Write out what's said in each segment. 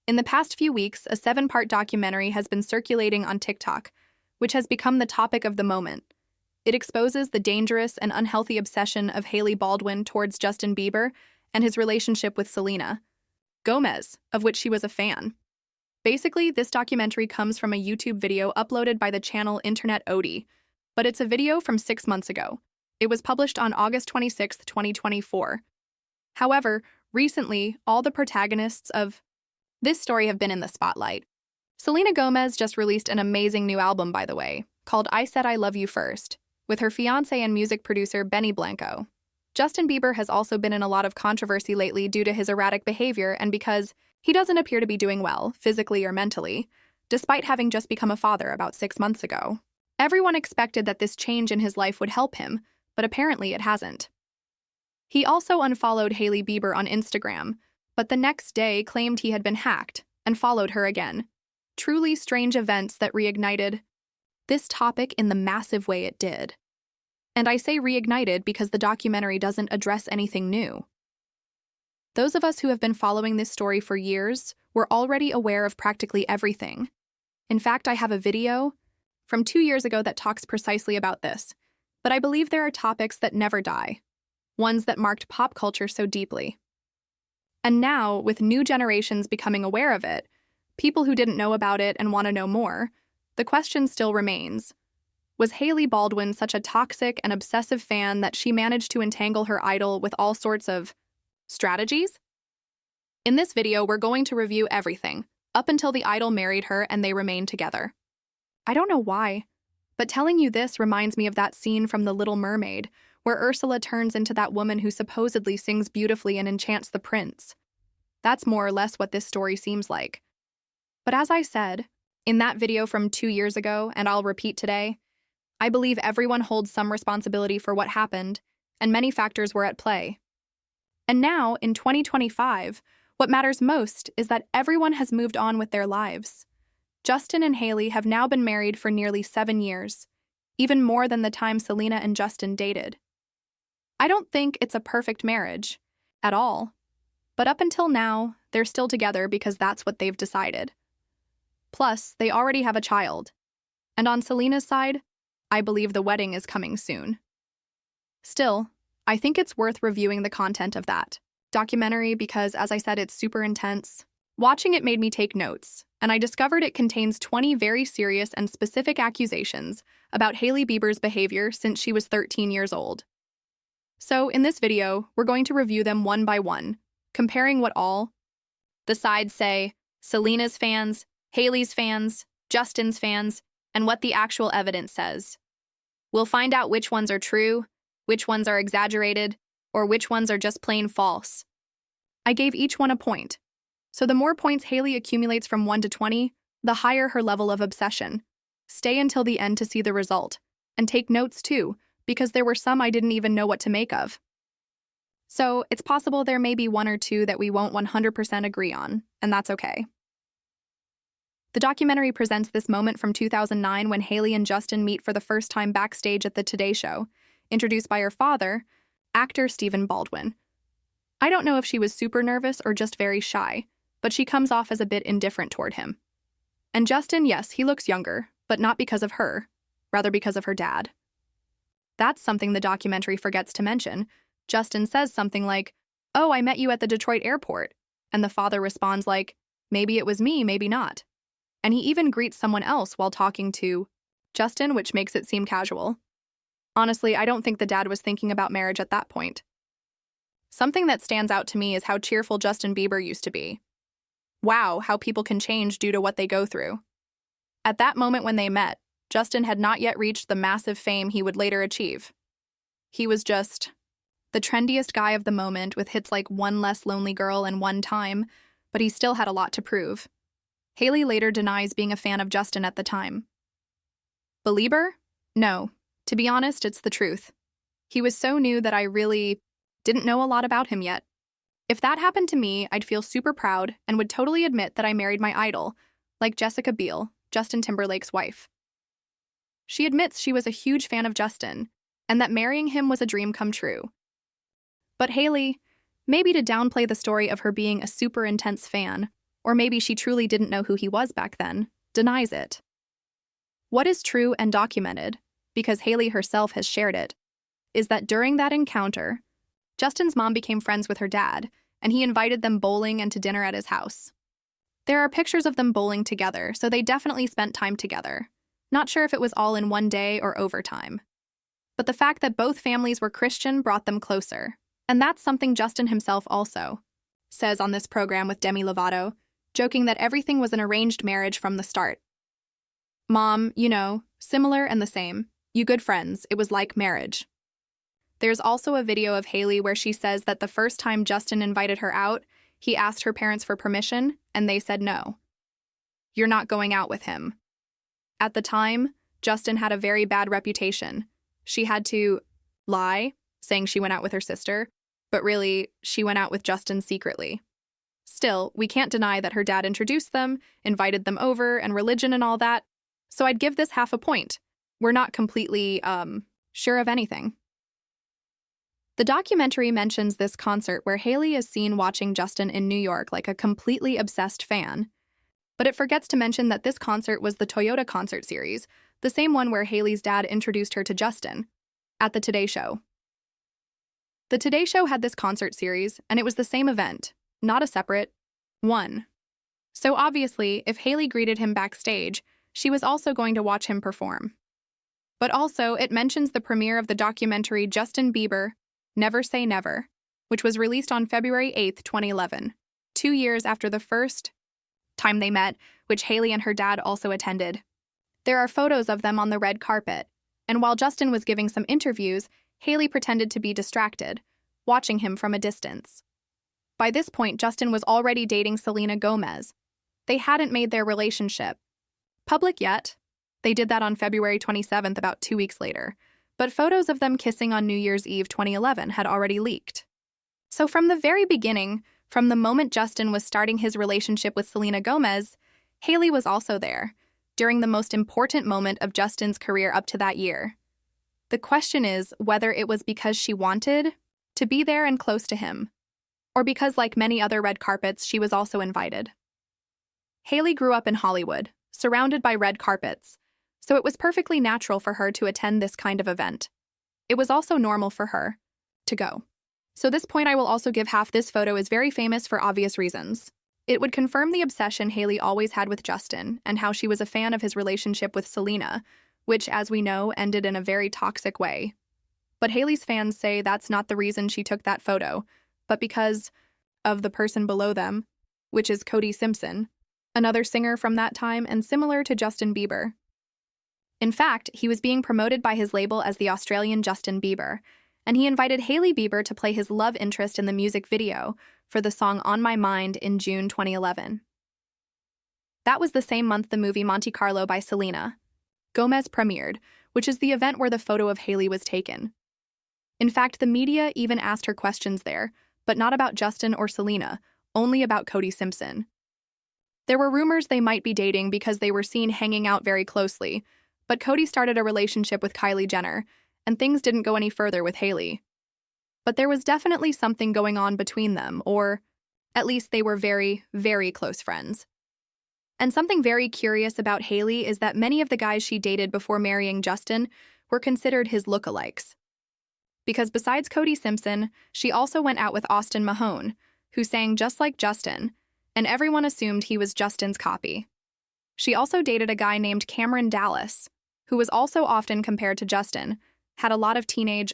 In the past few weeks, a 7-part documentary has been circulating on TikTok, which has become the topic of the moment. It exposes the dangerous and unhealthy obsession of Hailey Baldwin towards Justin Bieber and his relationship with Selena Gomez, of which she was a fan. Basically, this documentary comes from a YouTube video uploaded by the channel Internet Odie, but it's a video from 6 months ago. It was published on August 26, 2024. However, recently, all the protagonists of this story have been in the spotlight. Selena Gomez just released an amazing new album, by the way, called I Said I Love You First, with her fiancé and music producer Benny Blanco. Justin Bieber has also been in a lot of controversy lately due to his erratic behavior and because he doesn't appear to be doing well, physically or mentally, despite having just become a father about 6 months ago. Everyone expected that this change in his life would help him, but apparently it hasn't. He also unfollowed Hailey Bieber on Instagram, but the next day claimed he had been hacked and followed her again. Truly strange events that reignited this topic in the massive way it did. And I say reignited because the documentary doesn't address anything new. Those of us who have been following this story for years were already aware of practically everything. In fact, I have a video from 2 years ago that talks precisely about this, but I believe there are topics that never die, ones that marked pop culture so deeply. And now, with new generations becoming aware of it, people who didn't know about it and want to know more, the question still remains. Was Hailey Baldwin such a toxic and obsessive fan that she managed to entangle her idol with all sorts of strategies? In this video, we're going to review everything, up until the idol married her and they remained together. I don't know why, but telling you this reminds me of that scene from The Little Mermaid, where Ursula turns into that woman who supposedly sings beautifully and enchants the prince. That's more or less what this story seems like. But as I said, in that video from 2 years ago, and I'll repeat today, I believe everyone holds some responsibility for what happened, and many factors were at play. And now, in 2025, what matters most is that everyone has moved on with their lives. Justin and Hailey have now been married for nearly 7 years, even more than the time Selena and Justin dated. I don't think it's a perfect marriage, at all. But up until now, they're still together because that's what they've decided. Plus, they already have a child. And on Selena's side, I believe the wedding is coming soon. Still, I think it's worth reviewing the content of that documentary because, as I said, it's super intense. Watching it made me take notes, and I discovered it contains 20 very serious and specific accusations about Hailey Bieber's behavior since she was 13 years old. So, in this video, we're going to review them one by one, comparing what all the sides say, Selena's fans, Hailey's fans, Justin's fans, and what the actual evidence says. We'll find out which ones are true, which ones are exaggerated, or which ones are just plain false. I gave each one a point. So the more points Hailey accumulates from 1 to 20, the higher her level of obsession. Stay until the end to see the result. And take notes too, because there were some I didn't even know what to make of. So it's possible there may be 1 or 2 that we won't 100% agree on, and that's okay. The documentary presents this moment from 2009 when Hailey and Justin meet for the first time backstage at the Today Show, introduced by her father, actor Stephen Baldwin. I don't know if she was super nervous or just very shy, but she comes off as a bit indifferent toward him. And Justin, yes, he looks younger, but not because of her, rather because of her dad. That's something the documentary forgets to mention. Justin says something like, "Oh, I met you at the Detroit airport," and the father responds like, "Maybe it was me, maybe not." And he even greets someone else while talking to Justin, which makes it seem casual. Honestly, I don't think the dad was thinking about marriage at that point. Something that stands out to me is how cheerful Justin Bieber used to be. Wow, how people can change due to what they go through. At that moment when they met, Justin had not yet reached the massive fame he would later achieve. He was just the trendiest guy of the moment with hits like One Less Lonely Girl and One Time, but he still had a lot to prove. Hailey later denies being a fan of Justin at the time. Belieber? No. To be honest, it's the truth. He was so new that I really didn't know a lot about him yet. If that happened to me, I'd feel super proud and would totally admit that I married my idol, like Jessica Biel, Justin Timberlake's wife. She admits she was a huge fan of Justin, and that marrying him was a dream come true. But Hailey, maybe to downplay the story of her being a super intense fan, or maybe she truly didn't know who he was back then, denies it. What is true and documented, because Hailey herself has shared it, is that during that encounter, Justin's mom became friends with her dad, and he invited them bowling and to dinner at his house. There are pictures of them bowling together, so they definitely spent time together. Not sure if it was all in one day or over time. But the fact that both families were Christian brought them closer. And that's something Justin himself also says on this program with Demi Lovato, joking that everything was an arranged marriage from the start. Mom, you know, similar and the same. You good friends, it was like marriage. There's also a video of Hailey where she says that the first time Justin invited her out, he asked her parents for permission, and they said no. You're not going out with him. At the time, Justin had a very bad reputation. She had to lie, saying she went out with her sister, but really, she went out with Justin secretly. Still, we can't deny that her dad introduced them, invited them over, and religion and all that, so I'd give this half a point. We're not completely, sure of anything. The documentary mentions this concert where Hailey is seen watching Justin in New York like a completely obsessed fan. But it forgets to mention that this concert was the Toyota concert series, the same one where Hailey's dad introduced her to Justin, at the Today Show. The Today Show had this concert series, and it was the same event, not a separate one. So obviously, if Hailey greeted him backstage, she was also going to watch him perform. But also, it mentions the premiere of the documentary Justin Bieber, Never Say Never, which was released on February 8, 2011, 2 years after the first time they met, which Hailey and her dad also attended. There are photos of them on the red carpet, and while Justin was giving some interviews, Hailey pretended to be distracted, watching him from a distance. By this point, Justin was already dating Selena Gomez. They hadn't made their relationship public yet. They did that on February 27th, about 2 weeks later. But photos of them kissing on New Year's Eve 2011 had already leaked. So from the very beginning, from the moment Justin was starting his relationship with Selena Gomez, Hailey was also there, during the most important moment of Justin's career up to that year. The question is whether it was because she wanted to be there and close to him, or because, like many other red carpets, she was also invited. Hailey grew up in Hollywood, surrounded by red carpets, so it was perfectly natural for her to attend this kind of event. It was also normal for her to go. So this point I will also give half. This photo is very famous for obvious reasons. It would confirm the obsession Hailey always had with Justin and how she was a fan of his relationship with Selena, which, as we know, ended in a very toxic way. But Hailey's fans say that's not the reason she took that photo, but because of the person below them, which is Cody Simpson, another singer from that time and similar to Justin Bieber. In fact, he was being promoted by his label as the Australian Justin Bieber, and he invited Hailey Bieber to play his love interest in the music video for the song On My Mind in June 2011. That was the same month the movie Monte Carlo by Selena Gomez premiered, which is the event where the photo of Hailey was taken. In fact, the media even asked her questions there, but not about Justin or Selena, only about Cody Simpson. There were rumors they might be dating because they were seen hanging out very closely, but Cody started a relationship with Kylie Jenner, and things didn't go any further with Hailey. But there was definitely something going on between them, or at least they were very, very close friends. And something very curious about Hailey is that many of the guys she dated before marrying Justin were considered his lookalikes. Because besides Cody Simpson, she also went out with Austin Mahone, who sang just like Justin, and everyone assumed he was Justin's copy. She also dated a guy named Cameron Dallas, who was also often compared to Justin, had a lot of teenage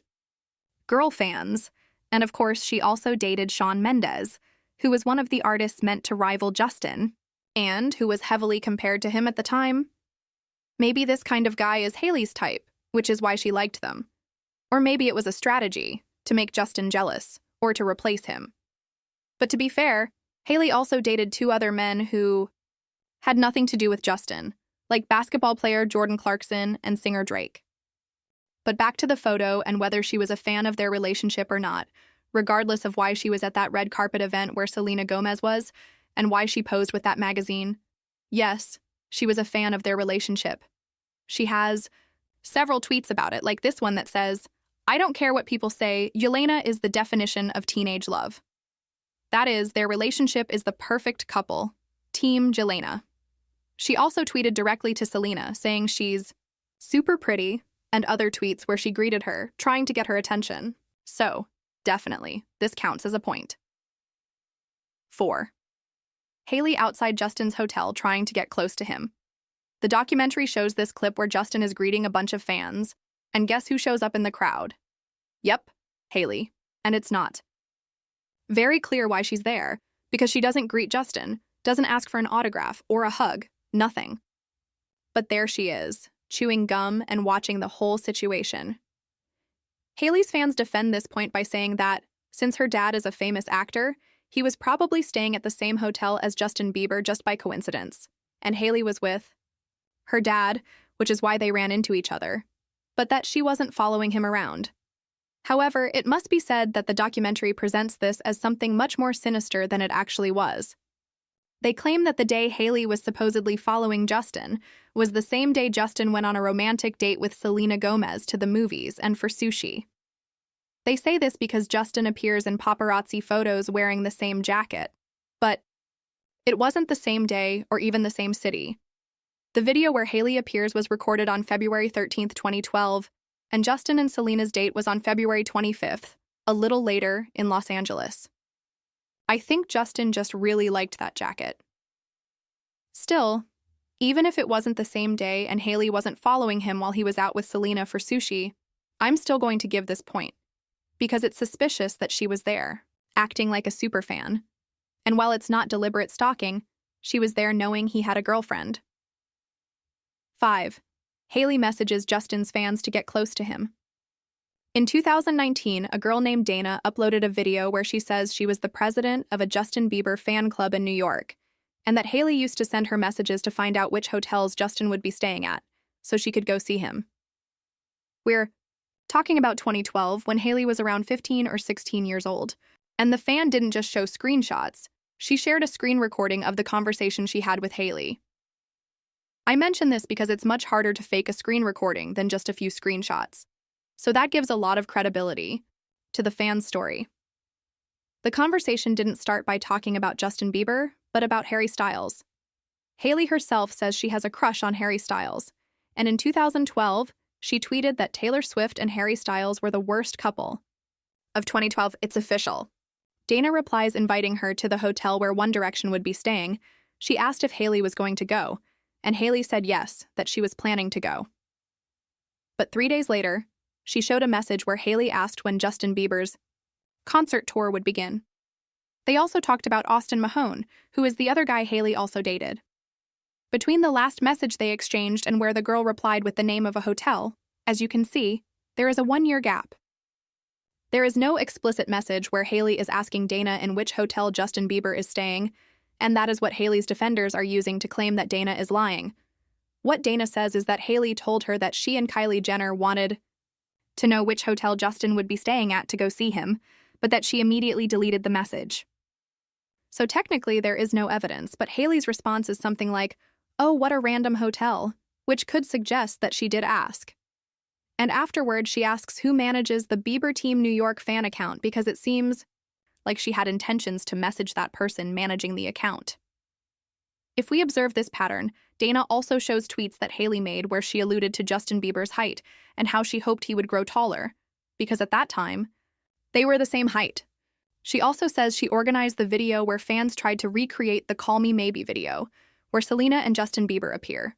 girl fans, and of course she also dated Shawn Mendes, who was one of the artists meant to rival Justin, and who was heavily compared to him at the time. Maybe this kind of guy is Hailey's type, which is why she liked them. Or maybe it was a strategy to make Justin jealous, or to replace him. But to be fair, Hailey also dated 2 other men who had nothing to do with Justin, like basketball player Jordan Clarkson and singer Drake. But back to the photo and whether she was a fan of their relationship or not, regardless of why she was at that red carpet event where Selena Gomez was, and why she posed with that magazine. Yes, she was a fan of their relationship. She has several tweets about it, like this one that says, "I don't care what people say, Yelena is the definition of teenage love." That is, their relationship is the perfect couple Team Jelena. She also tweeted directly to Selena, saying she's super pretty, and other tweets where she greeted her, trying to get her attention. So, definitely, this counts as a point. 4. Hailey outside Justin's hotel trying to get close to him. The documentary shows this clip where Justin is greeting a bunch of fans, and guess who shows up in the crowd? Yep, Hailey. And it's not very clear why she's there, because she doesn't greet Justin, doesn't ask for an autograph or a hug, nothing. But there she is, chewing gum and watching the whole situation. Hailey's fans defend this point by saying that, since her dad is a famous actor, he was probably staying at the same hotel as Justin Bieber just by coincidence, and Hailey was with her dad, which is why they ran into each other, but that she wasn't following him around. However, it must be said that the documentary presents this as something much more sinister than it actually was. They claim that the day Hailey was supposedly following Justin was the same day Justin went on a romantic date with Selena Gomez to the movies and for sushi. They say this because Justin appears in paparazzi photos wearing the same jacket, but it wasn't the same day or even the same city. The video where Hailey appears was recorded on February 13, 2012, and Justin and Selena's date was on February 25th, a little later in Los Angeles. I think Justin just really liked that jacket. Still, even if it wasn't the same day and Hailey wasn't following him while he was out with Selena for sushi, I'm still going to give this point, because it's suspicious that she was there, acting like a superfan. And while it's not deliberate stalking, she was there knowing he had a girlfriend. 5. Hailey messages Justin's fans to get close to him. In 2019, a girl named Dana uploaded a video where she says she was the president of a Justin Bieber fan club in New York, and that Hailey used to send her messages to find out which hotels Justin would be staying at, so she could go see him. We're talking about 2012, when Hailey was around 15 or 16 years old, and the fan didn't just show screenshots, she shared a screen recording of the conversation she had with Hailey. I mention this because it's much harder to fake a screen recording than just a few screenshots, so that gives a lot of credibility to the fan's story. The conversation didn't start by talking about Justin Bieber, but about Harry Styles. Hailey herself says she has a crush on Harry Styles, and in 2012, she tweeted that Taylor Swift and Harry Styles were the worst couple of 2012. It's official. Dana replies inviting her to the hotel where One Direction would be staying. She asked if Hailey was going to go, and Hailey said yes, that she was planning to go. But 3 days later, she showed a message where Hailey asked when Justin Bieber's concert tour would begin. They also talked about Austin Mahone, who is the other guy Hailey also dated. Between the last message they exchanged and where the girl replied with the name of a hotel, as you can see, there is a 1-year gap. There is no explicit message where Hailey is asking Dana in which hotel Justin Bieber is staying, and that is what Hailey's defenders are using to claim that Dana is lying. What Dana says is that Hailey told her that she and Kylie Jenner wanted to know which hotel Justin would be staying at to go see him, but that she immediately deleted the message. So technically there is no evidence, but Hailey's response is something like, "Oh, what a random hotel," which could suggest that she did ask. And afterward, she asks who manages the Bieber Team New York fan account because it seems like she had intentions to message that person managing the account. If we observe this pattern, Dana also shows tweets that Hailey made where she alluded to Justin Bieber's height and how she hoped he would grow taller, because at that time, they were the same height. She also says she organized the video where fans tried to recreate the Call Me Maybe video, where Selena and Justin Bieber appear.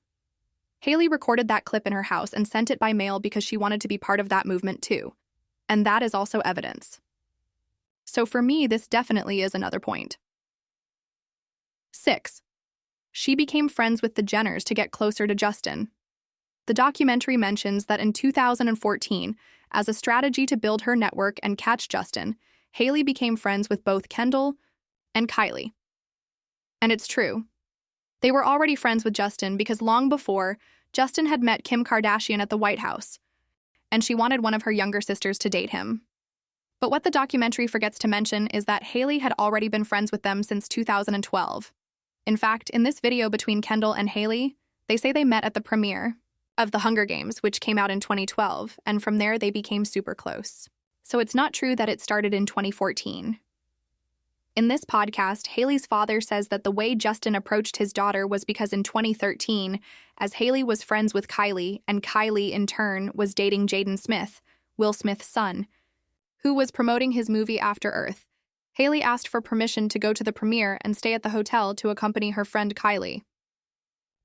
Hailey recorded that clip in her house and sent it by mail because she wanted to be part of that movement too. And that is also evidence. So for me, this definitely is another point. 6. She became friends with the Jenners to get closer to Justin. The documentary mentions that in 2014, as a strategy to build her network and catch Justin, Hailey became friends with both Kendall and Kylie. And it's true. They were already friends with Justin because long before, Justin had met Kim Kardashian at the White House, and she wanted one of her younger sisters to date him. But what the documentary forgets to mention is that Hailey had already been friends with them since 2012. In fact, in this video between Kendall and Hailey, they say they met at the premiere of The Hunger Games, which came out in 2012, and from there they became super close. So it's not true that it started in 2014. In this podcast, Hailey's father says that the way Justin approached his daughter was because in 2013, as Hailey was friends with Kylie, and Kylie, in turn, was dating Jaden Smith, Will Smith's son, who was promoting his movie After Earth, Hailey asked for permission to go to the premiere and stay at the hotel to accompany her friend Kylie.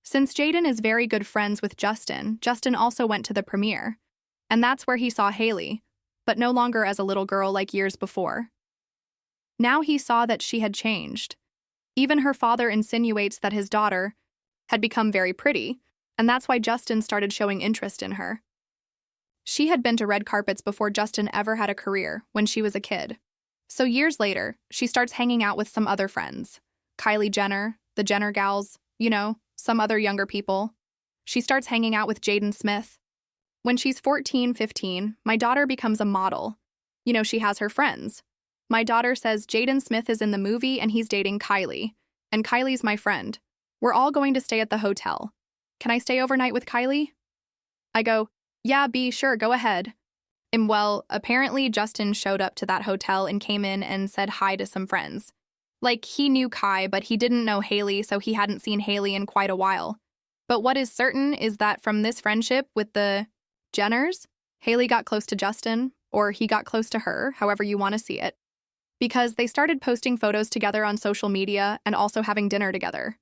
Since Jaden is very good friends with Justin, Justin also went to the premiere, and that's where he saw Hailey, but no longer as a little girl like years before. Now he saw that she had changed. Even her father insinuates that his daughter had become very pretty, and that's why Justin started showing interest in her. She had been to red carpets before Justin ever had a career, when she was a kid. So years later, she starts hanging out with some other friends. Kylie Jenner, the Jenner gals, some other younger people. She starts hanging out with Jaden Smith. When she's 14, 15, my daughter becomes a model. She has her friends. My daughter says Jaden Smith is in the movie and he's dating Kylie. And Kylie's my friend. We're all going to stay at the hotel. Can I stay overnight with Kylie? I go, yeah, B, sure, go ahead. And well, apparently Justin showed up to that hotel and came in and said hi to some friends. Like, he knew Kai, but he didn't know Hailey, so he hadn't seen Hailey in quite a while. But what is certain is that from this friendship with the Jenners, Hailey got close to Justin, or he got close to her, however you want to see it, because they started posting photos together on social media and also having dinner together.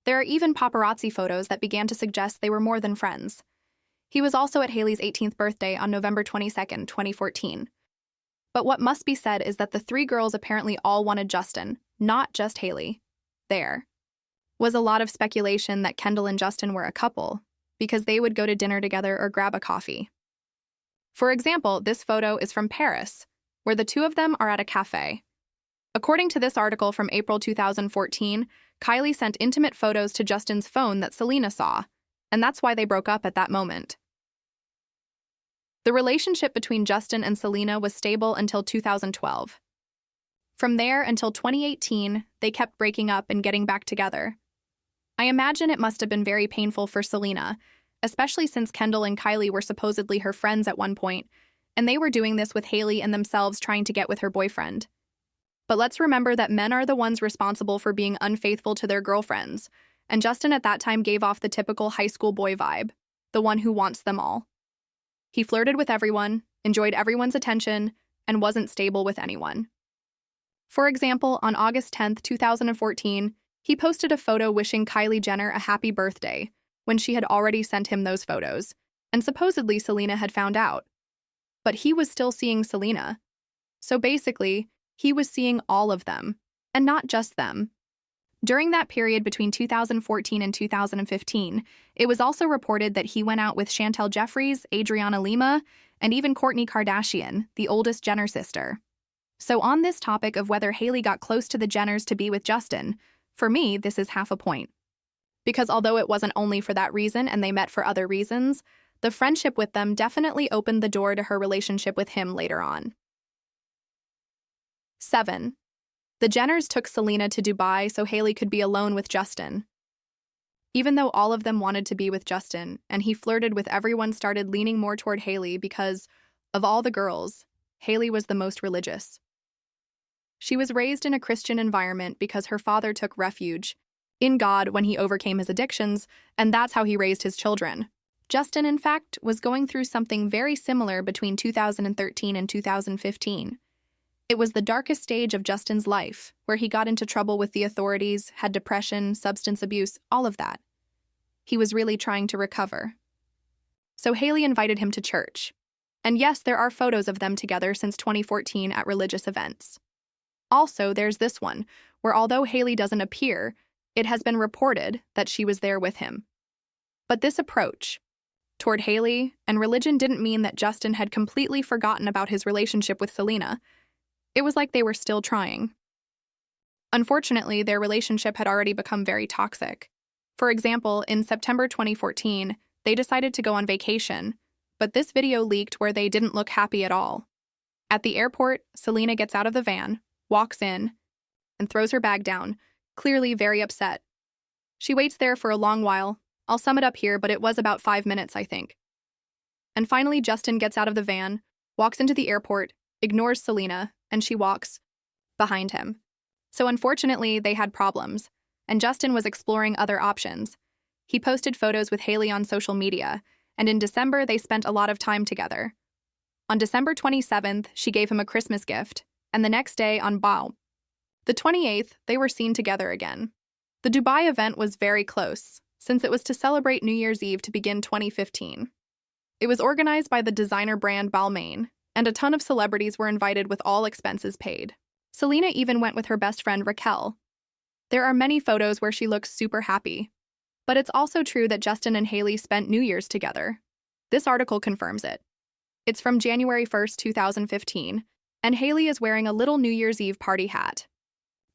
There are even paparazzi photos that began to suggest they were more than friends. He was also at Hailey's 18th birthday on November 22nd, 2014. But what must be said is that the three girls apparently all wanted Justin, not just Hailey. There was a lot of speculation that Kendall and Justin were a couple, because they would go to dinner together or grab a coffee. For example, this photo is from Paris, where the two of them are at a cafe. According to this article from April 2014, Kylie sent intimate photos to Justin's phone that Selena saw, and that's why they broke up at that moment. The relationship between Justin and Selena was stable until 2012. From there until 2018, they kept breaking up and getting back together. I imagine it must have been very painful for Selena, especially since Kendall and Kylie were supposedly her friends at one point, and they were doing this with Hailey and themselves trying to get with her boyfriend. But let's remember that men are the ones responsible for being unfaithful to their girlfriends, and Justin at that time gave off the typical high school boy vibe, the one who wants them all. He flirted with everyone, enjoyed everyone's attention, and wasn't stable with anyone. For example, on August 10th, 2014, he posted a photo wishing Kylie Jenner a happy birthday, when she had already sent him those photos, and supposedly Selena had found out. But he was still seeing Selena. So basically, he was seeing all of them, and not just them. During that period between 2014 and 2015, it was also reported that he went out with Chantel Jeffries, Adriana Lima, and even Kourtney Kardashian, the oldest Jenner sister. So on this topic of whether Hailey got close to the Jenners to be with Justin, for me, this is half a point. Because although it wasn't only for that reason and they met for other reasons, the friendship with them definitely opened the door to her relationship with him later on. 7. The Jenners took Selena to Dubai so Hailey could be alone with Justin. Even though all of them wanted to be with Justin, and he flirted with everyone, started leaning more toward Hailey because, of all the girls, Hailey was the most religious. She was raised in a Christian environment because her father took refuge in God when he overcame his addictions, and that's how he raised his children. Justin, in fact, was going through something very similar between 2013 and 2015. It was the darkest stage of Justin's life, where he got into trouble with the authorities, had depression, substance abuse, all of that. He was really trying to recover. So Hailey invited him to church. And yes, there are photos of them together since 2014 at religious events. Also, there's this one, where although Hailey doesn't appear, it has been reported that she was there with him. But this approach toward Hailey and religion didn't mean that Justin had completely forgotten about his relationship with Selena. It was like they were still trying. Unfortunately, their relationship had already become very toxic. For example, in September 2014, they decided to go on vacation, but this video leaked where they didn't look happy at all. At the airport, Selena gets out of the van, walks in, and throws her bag down, clearly very upset. She waits there for a long while. I'll sum it up here, but it was about 5 minutes, I think. And finally, Justin gets out of the van, walks into the airport, ignores Selena, and she walks behind him. So unfortunately, they had problems, and Justin was exploring other options. He posted photos with Hailey on social media, and in December, they spent a lot of time together. On December 27th, she gave him a Christmas gift, and the next day, on the 28th, they were seen together again. The Dubai event was very close, since it was to celebrate New Year's Eve to begin 2015. It was organized by the designer brand Balmain, and a ton of celebrities were invited with all expenses paid. Selena even went with her best friend Raquel. There are many photos where she looks super happy. But it's also true that Justin and Hailey spent New Year's together. This article confirms it. It's from January 1st, 2015, and Hailey is wearing a little New Year's Eve party hat.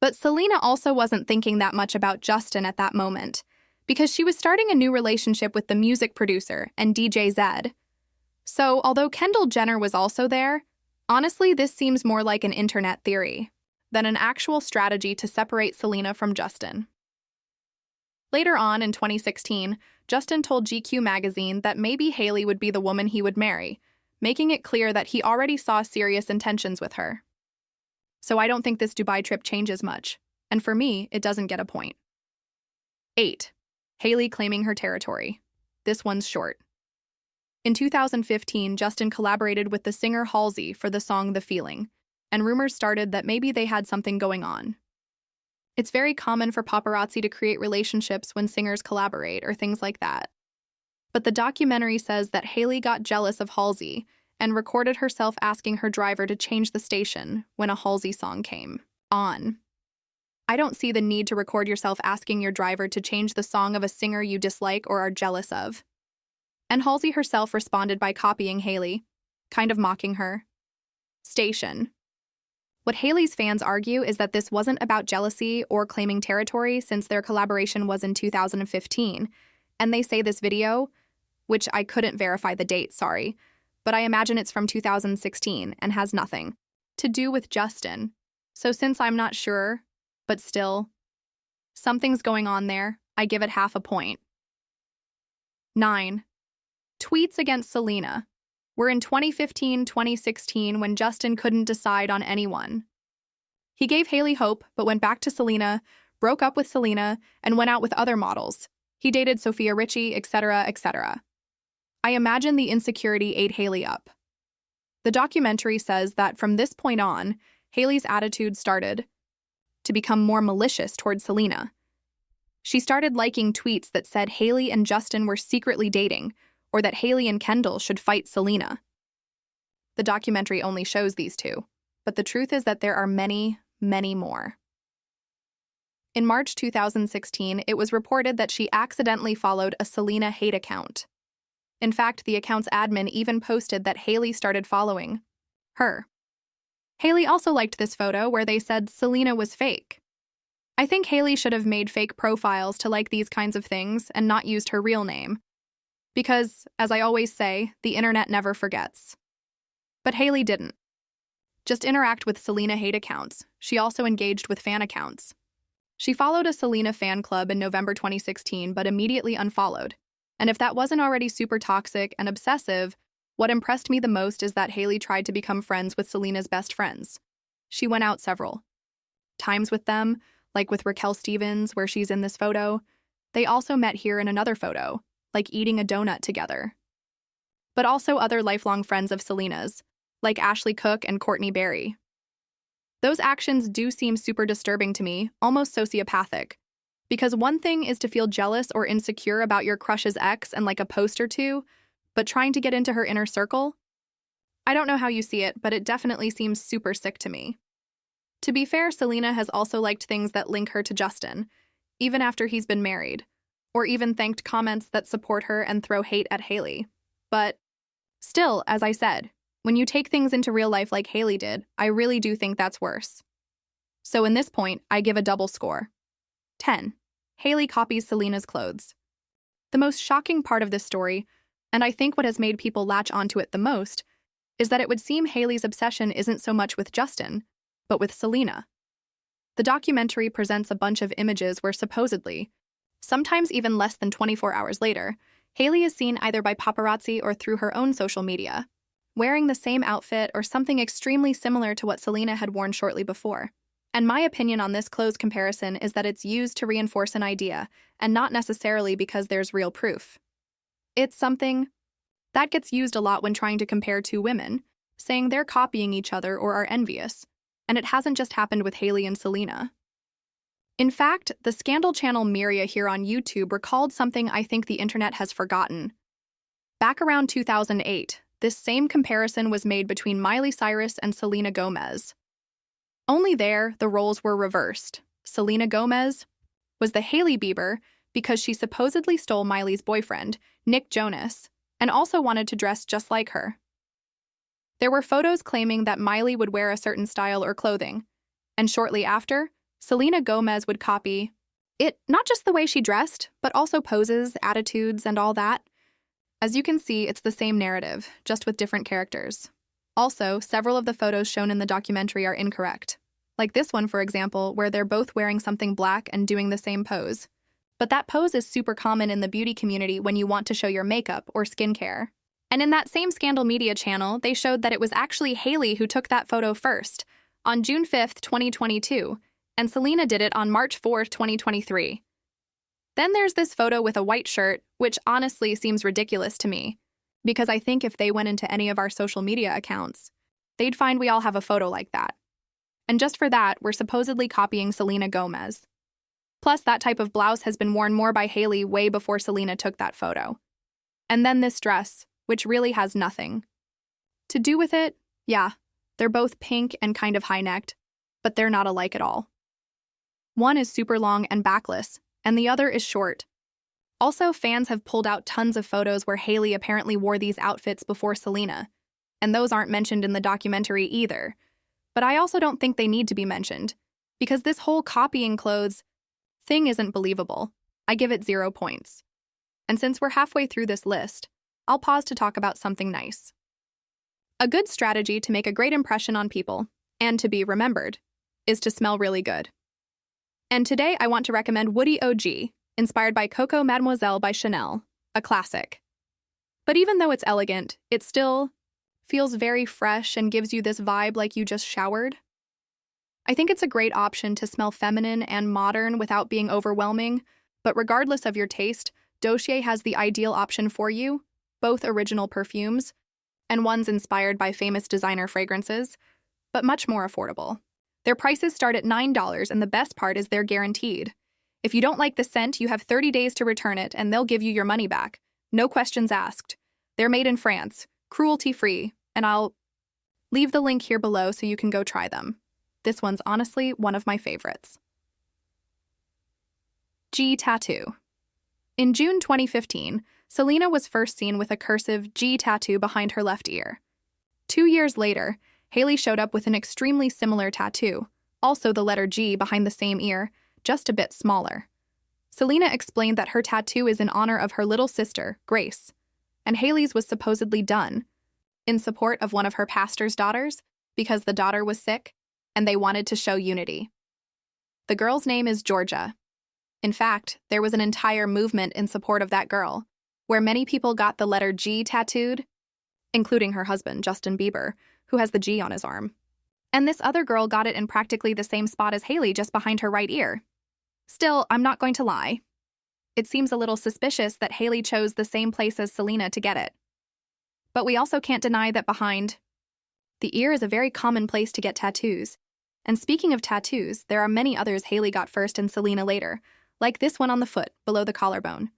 But Selena also wasn't thinking that much about Justin at that moment, because she was starting a new relationship with the music producer and DJ Zed. So, although Kendall Jenner was also there, honestly, this seems more like an internet theory than an actual strategy to separate Selena from Justin. Later on, in 2016, Justin told GQ magazine that maybe Hailey would be the woman he would marry, making it clear that he already saw serious intentions with her. So I don't think this Dubai trip changes much, and for me, it doesn't get a point. 8. Hailey claiming her territory. This one's short. In 2015, Justin collaborated with the singer Halsey for the song The Feeling, and rumors started that maybe they had something going on. It's very common for paparazzi to create relationships when singers collaborate or things like that. But the documentary says that Hailey got jealous of Halsey and recorded herself asking her driver to change the station when a Halsey song came on. I don't see the need to record yourself asking your driver to change the song of a singer you dislike or are jealous of. And Halsey herself responded by copying Hailey, kind of mocking her station. What Hailey's fans argue is that this wasn't about jealousy or claiming territory since their collaboration was in 2015, and they say this video, which I couldn't verify the date, sorry, but I imagine it's from 2016 and has nothing to do with Justin. So since I'm not sure, but still, something's going on there, I give it half a point. 9. Tweets against Selena. We're in 2015-2016 when Justin couldn't decide on anyone. He gave Hailey hope, but went back to Selena, broke up with Selena, and went out with other models. He dated Sophia Richie, etc., etc. I imagine the insecurity ate Hailey up. The documentary says that from this point on, Hailey's attitude started to become more malicious towards Selena. She started liking tweets that said Hailey and Justin were secretly dating, or that Hailey and Kendall should fight Selena. The documentary only shows these two, but the truth is that there are many, many more. In March 2016, it was reported that she accidentally followed a Selena hate account. In fact, the account's admin even posted that Hailey started following her. Hailey also liked this photo where they said Selena was fake. I think Hailey should have made fake profiles to like these kinds of things and not used her real name. Because, as I always say, the internet never forgets. But Hailey didn't just interact with Selena hate accounts, she also engaged with fan accounts. She followed a Selena fan club in November 2016 but immediately unfollowed. And if that wasn't already super toxic and obsessive, what impressed me the most is that Hailey tried to become friends with Selena's best friends. She went out several times with them, like with Raquel Stevens, where she's in this photo. They also met here in another photo, like eating a donut together. But also other lifelong friends of Selena's, like Ashley Cook and Courtney Barry. Those actions do seem super disturbing to me, almost sociopathic. Because one thing is to feel jealous or insecure about your crush's ex and like a post or two, but trying to get into her inner circle? I don't know how you see it, but it definitely seems super sick to me. To be fair, Selena has also liked things that link her to Justin, even after he's been married, or even thanked comments that support her and throw hate at Hailey. But still, as I said, when you take things into real life like Hailey did, I really do think that's worse. So in this point, I give a double score. 10. Hailey copies Selena's clothes. The most shocking part of this story, and I think what has made people latch onto it the most, is that it would seem Hailey's obsession isn't so much with Justin, but with Selena. The documentary presents a bunch of images where supposedly, sometimes even less than 24 hours later, Hailey is seen either by paparazzi or through her own social media, wearing the same outfit or something extremely similar to what Selena had worn shortly before. And my opinion on this close comparison is that it's used to reinforce an idea, and not necessarily because there's real proof. It's something that gets used a lot when trying to compare two women, saying they're copying each other or are envious, and it hasn't just happened with Hailey and Selena. In fact, the Scandal Channel Miria here on YouTube recalled something I think the internet has forgotten. Back around 2008, this same comparison was made between Miley Cyrus and Selena Gomez. Only there, the roles were reversed. Selena Gomez was the Hailey Bieber because she supposedly stole Miley's boyfriend, Nick Jonas, and also wanted to dress just like her. There were photos claiming that Miley would wear a certain style or clothing, and shortly after, Selena Gomez would copy it, not just the way she dressed, but also poses, attitudes, and all that. As you can see, it's the same narrative, just with different characters. Also, several of the photos shown in the documentary are incorrect. Like this one, for example, where they're both wearing something black and doing the same pose. But that pose is super common in the beauty community when you want to show your makeup or skincare. And in that same Scandal Media channel, they showed that it was actually Hailey who took that photo first, on June 5th, 2022, and Selena did it on March 4th, 2023. Then there's this photo with a white shirt, which honestly seems ridiculous to me, because I think if they went into any of our social media accounts, they'd find we all have a photo like that. And just for that, we're supposedly copying Selena Gomez. Plus, that type of blouse has been worn more by Hailey way before Selena took that photo. And then this dress, which really has nothing to do with it. Yeah, they're both pink and kind of high-necked, but they're not alike at all. One is super long and backless, and the other is short. Also, fans have pulled out tons of photos where Hailey apparently wore these outfits before Selena, and those aren't mentioned in the documentary either. But I also don't think they need to be mentioned, because this whole copying clothes thing isn't believable. I give it 0 points. And since we're halfway through this list, I'll pause to talk about something nice. A good strategy to make a great impression on people, and to be remembered, is to smell really good. And today I want to recommend Woody OG, inspired by Coco Mademoiselle by Chanel, a classic. But even though it's elegant, it still feels very fresh and gives you this vibe like you just showered. I think it's a great option to smell feminine and modern without being overwhelming, but regardless of your taste, Dossier has the ideal option for you, both original perfumes, and ones inspired by famous designer fragrances, but much more affordable. Their prices start at $9, and the best part is they're guaranteed. If you don't like the scent, you have 30 days to return it, and they'll give you your money back. No questions asked. They're made in France, cruelty-free, and I'll leave the link here below so you can go try them. This one's honestly one of my favorites. G tattoo. In June 2015, Selena was first seen with a cursive G tattoo behind her left ear. 2 years later, Hailey showed up with an extremely similar tattoo, also the letter G behind the same ear, just a bit smaller. Selena explained that her tattoo is in honor of her little sister, Grace, and Hailey's was supposedly done in support of one of her pastor's daughters because the daughter was sick and they wanted to show unity. The girl's name is Georgia. In fact, there was an entire movement in support of that girl, where many people got the letter G tattooed, including her husband, Justin Bieber, who has the G on his arm. And this other girl got it in practically the same spot as Hailey, just behind her right ear. Still, I'm not going to lie. It seems a little suspicious that Hailey chose the same place as Selena to get it. But we also can't deny that behind the ear is a very common place to get tattoos. And speaking of tattoos, there are many others Hailey got first and Selena later, like this one on the foot, below the collarbone.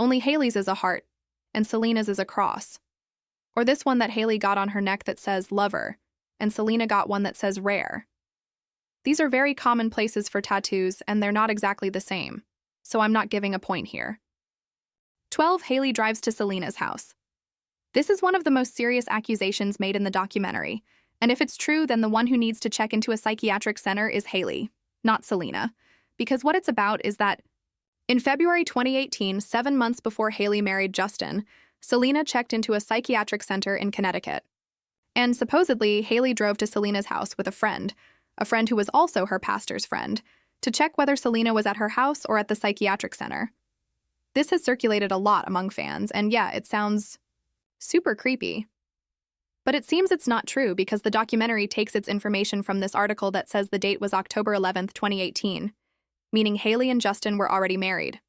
Only Hailey's is a heart, and Selena's is a cross. Or this one that Hailey got on her neck that says lover, and Selena got one that says rare. These are very common places for tattoos, and they're not exactly the same, so I'm not giving a point here. 12. Hailey drives to Selena's house. This is one of the most serious accusations made in the documentary, and if it's true, then the one who needs to check into a psychiatric center is Hailey, not Selena, because what it's about is that in February 2018, 7 months before Hailey married Justin, Selena checked into a psychiatric center in Connecticut. And supposedly, Hailey drove to Selena's house with a friend who was also her pastor's friend, to check whether Selena was at her house or at the psychiatric center. This has circulated a lot among fans, and yeah, it sounds super creepy. But it seems it's not true because the documentary takes its information from this article that says the date was October 11th, 2018, meaning Hailey and Justin were already married.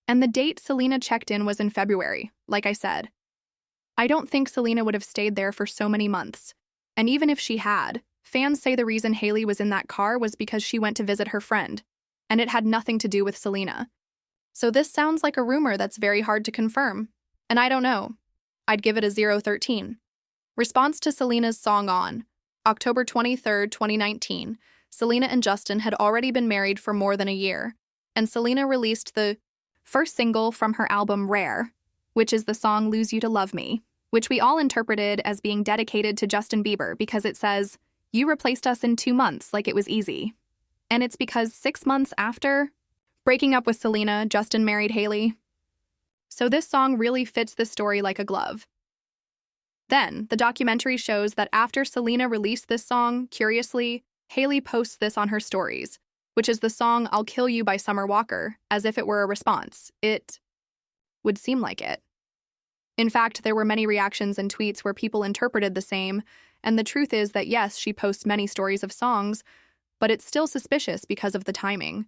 And the date Selena checked in was in February, like I said. I don't think Selena would have stayed there for so many months. And even if she had, fans say the reason Hailey was in that car was because she went to visit her friend, and it had nothing to do with Selena. So this sounds like a rumor that's very hard to confirm. And I don't know. I'd give it a 013. Response to Selena's song On October 23, 2019, Selena and Justin had already been married for more than a year, and Selena released the first single from her album Rare, which is the song Lose You to Love Me, which we all interpreted as being dedicated to Justin Bieber because it says, "You replaced us in 2 months like it was easy." And it's because 6 months after breaking up with Selena, Justin married Hailey. So this song really fits this story like a glove. Then, the documentary shows that after Selena released this song, curiously, Hailey posts this on her stories, which is the song I'll Kill You by Summer Walker, as if it were a response. It would seem like it. In fact, there were many reactions and tweets where people interpreted the same, and the truth is that yes, she posts many stories of songs, but it's still suspicious because of the timing.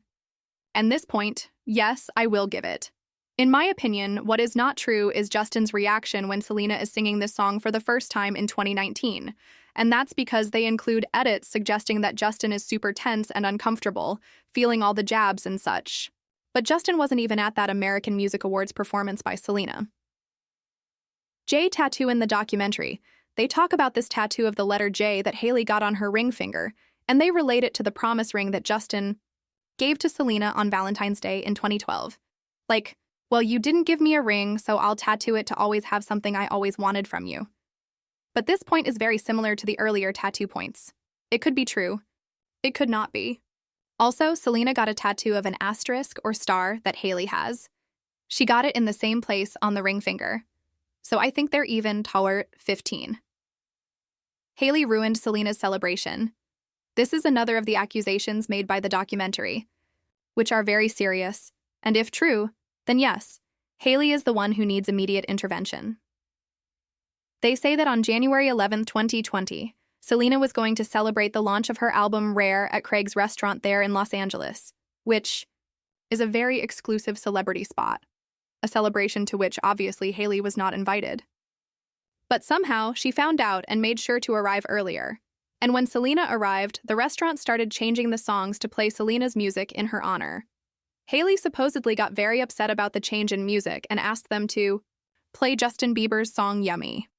And this point, yes, I will give it. In my opinion, what is not true is Justin's reaction when Selena is singing this song for the first time in 2019, and that's because they include edits suggesting that Justin is super tense and uncomfortable, feeling all the jabs and such. But Justin wasn't even at that American Music Awards performance by Selena. J tattoo in the documentary. They talk about this tattoo of the letter J that Hailey got on her ring finger, and they relate it to the promise ring that Justin gave to Selena on Valentine's Day in 2012. Like, well, you didn't give me a ring, so I'll tattoo it to always have something I always wanted from you. But this point is very similar to the earlier tattoo points. It could be true. It could not be. Also, Selena got a tattoo of an asterisk or star that Hailey has. She got it in the same place on the ring finger. So I think they're even taller 15. Hailey ruined Selena's celebration. This is another of the accusations made by the documentary, which are very serious, and if true, then yes, Hailey is the one who needs immediate intervention. They say that on January 11, 2020, Selena was going to celebrate the launch of her album Rare at Craig's restaurant there in Los Angeles, which is a very exclusive celebrity spot, a celebration to which obviously Hailey was not invited. But somehow she found out and made sure to arrive earlier. And when Selena arrived, the restaurant started changing the songs to play Selena's music in her honor. Hailey supposedly got very upset about the change in music and asked them to play Justin Bieber's song Yummy.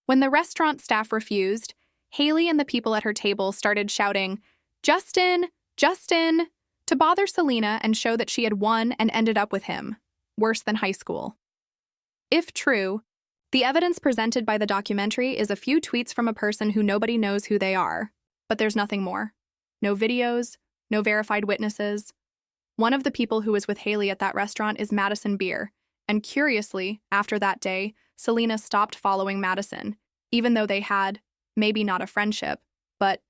When the restaurant staff refused, Hailey and the people at her table started shouting, "Justin! Justin!" to bother Selena and show that she had won and ended up with him. Worse than high school. If true, the evidence presented by the documentary is a few tweets from a person who nobody knows who they are, but there's nothing more. No videos, no verified witnesses. One of the people who was with Hailey at that restaurant is Madison Beer, and curiously, after that day, Selena stopped following Madison, even though they had, maybe not a friendship, but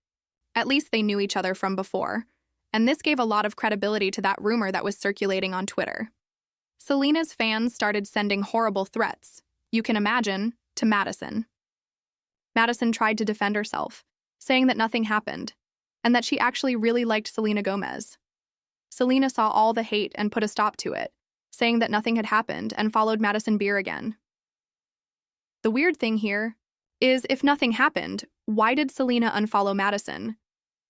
at least they knew each other from before, and this gave a lot of credibility to that rumor that was circulating on Twitter. Selena's fans started sending horrible threats, you can imagine, to Madison. Madison tried to defend herself, saying that nothing happened, and that she actually really liked Selena Gomez. Selena saw all the hate and put a stop to it, saying that nothing had happened and followed Madison Beer again. The weird thing here is if nothing happened, why did Selena unfollow Madison?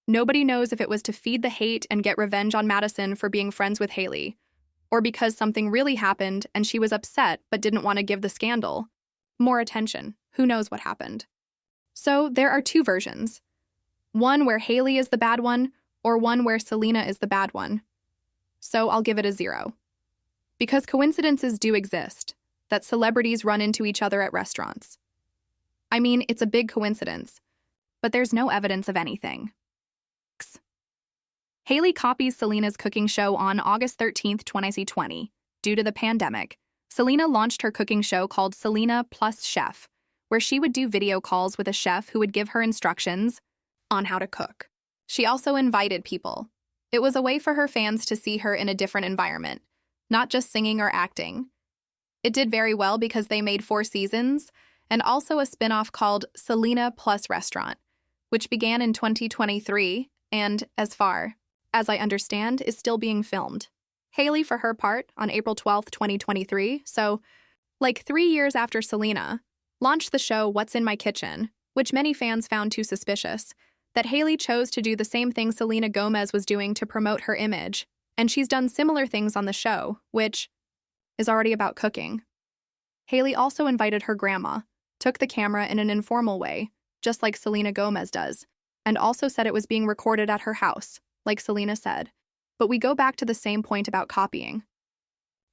Nobody knows if it was to feed the hate and get revenge on Madison for being friends with Hailey, or because something really happened and she was upset but didn't want to give the scandal more attention. Who knows what happened? So there are two versions. One where Hailey is the bad one, or one where Selena is the bad one. So I'll give it a 0. Because coincidences do exist, that celebrities run into each other at restaurants. I mean, it's a big coincidence, but there's no evidence of anything. Hailey copies Selena's cooking show on August 13, 2020. Due to the pandemic, Selena launched her cooking show called Selena Plus Chef, where she would do video calls with a chef who would give her instructions on how to cook. She also invited people. It was a way for her fans to see her in a different environment, not just singing or acting. It did very well because they made 4 seasons, and also a spin-off called Selena Plus Restaurant, which began in 2023 and, as far as I understand, is still being filmed. Hailey, for her part, on April 12, 2023, so, like 3 years after Selena, launched the show What's in My Kitchen, which many fans found too suspicious, that Hailey chose to do the same thing Selena Gomez was doing to promote her image, and she's done similar things on the show, which is already about cooking. Hailey also invited her grandma, took the camera in an informal way, just like Selena Gomez does, and also said it was being recorded at her house, like Selena said. But we go back to the same point about copying.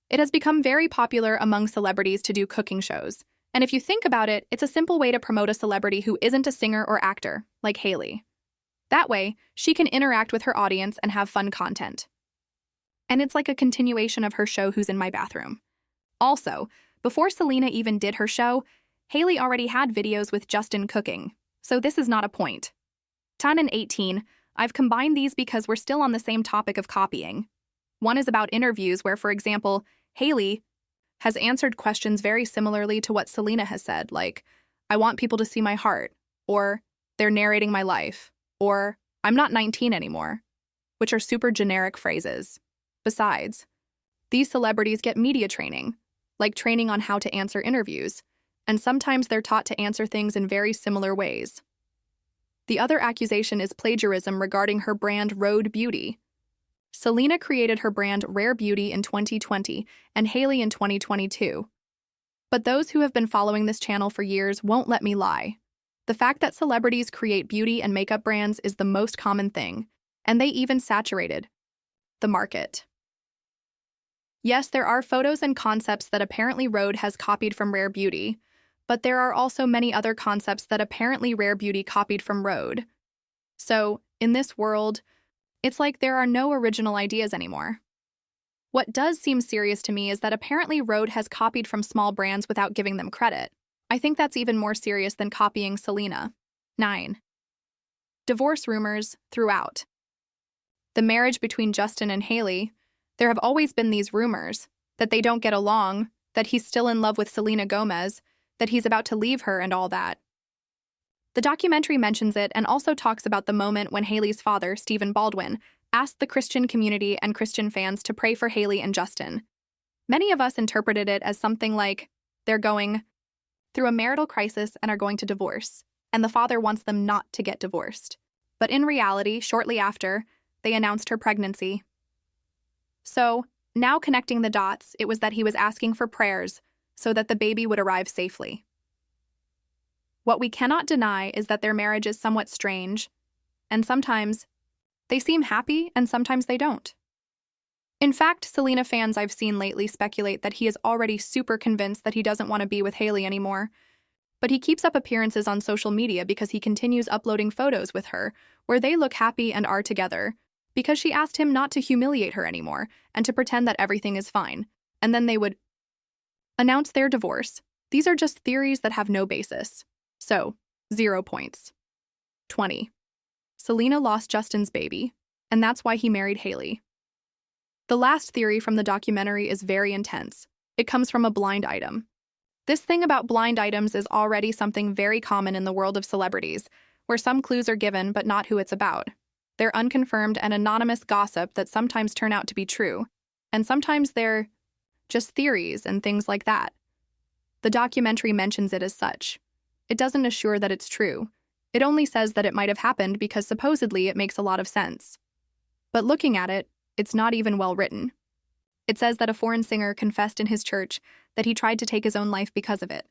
It has become very popular among celebrities to do cooking shows, and if you think about it, it's a simple way to promote a celebrity who isn't a singer or actor, like Hailey. That way, she can interact with her audience and have fun content. And it's like a continuation of her show Who's in My Bathroom. Also, before Selena even did her show, Hailey already had videos with Justin cooking, so this is not a point. 10 and 18, I've combined these because we're still on the same topic of copying. One is about interviews where, for example, Hailey has answered questions very similarly to what Selena has said, like, I want people to see my heart, or they're narrating my life, or I'm not 19 anymore, which are super generic phrases. Besides, these celebrities get media training, like training on how to answer interviews, and sometimes they're taught to answer things in very similar ways. The other accusation is plagiarism regarding her brand Rhode Beauty. Selena created her brand Rare Beauty in 2020 and Hailey in 2022. But those who have been following this channel for years won't let me lie. The fact that celebrities create beauty and makeup brands is the most common thing, and they even saturated the market. Yes, there are photos and concepts that apparently Rhode has copied from Rare Beauty, but there are also many other concepts that apparently Rare Beauty copied from Rhode. So, in this world, it's like there are no original ideas anymore. What does seem serious to me is that apparently Rhode has copied from small brands without giving them credit. I think that's even more serious than copying Selena. 9. Divorce rumors throughout. The marriage between Justin and Hailey, there have always been these rumors that they don't get along, that he's still in love with Selena Gomez, that he's about to leave her and all that. The documentary mentions it and also talks about the moment when Hailey's father, Stephen Baldwin, asked the Christian community and Christian fans to pray for Hailey and Justin. Many of us interpreted it as something like they're going through a marital crisis and are going to divorce, and the father wants them not to get divorced. But in reality, shortly after, they announced her pregnancy. So, now connecting the dots, it was that he was asking for prayers so that the baby would arrive safely. What we cannot deny is that their marriage is somewhat strange, and sometimes they seem happy and sometimes they don't. In fact, Selena fans I've seen lately speculate that he is already super convinced that he doesn't want to be with Hailey anymore, but he keeps up appearances on social media because he continues uploading photos with her where they look happy and are together, because she asked him not to humiliate her anymore and to pretend that everything is fine, and then they would announce their divorce. These are just theories that have no basis. So, 0 points. 20. Selena lost Justin's baby, and that's why he married Hailey. The last theory from the documentary is very intense. It comes from a blind item. This thing about blind items is already something very common in the world of celebrities, where some clues are given but not who it's about. They're unconfirmed and anonymous gossip that sometimes turn out to be true, and sometimes they're just theories and things like that. The documentary mentions it as such. It doesn't assure that it's true. It only says that it might have happened because supposedly it makes a lot of sense. But looking at it, it's not even well written. It says that a foreign singer confessed in his church that he tried to take his own life because of it.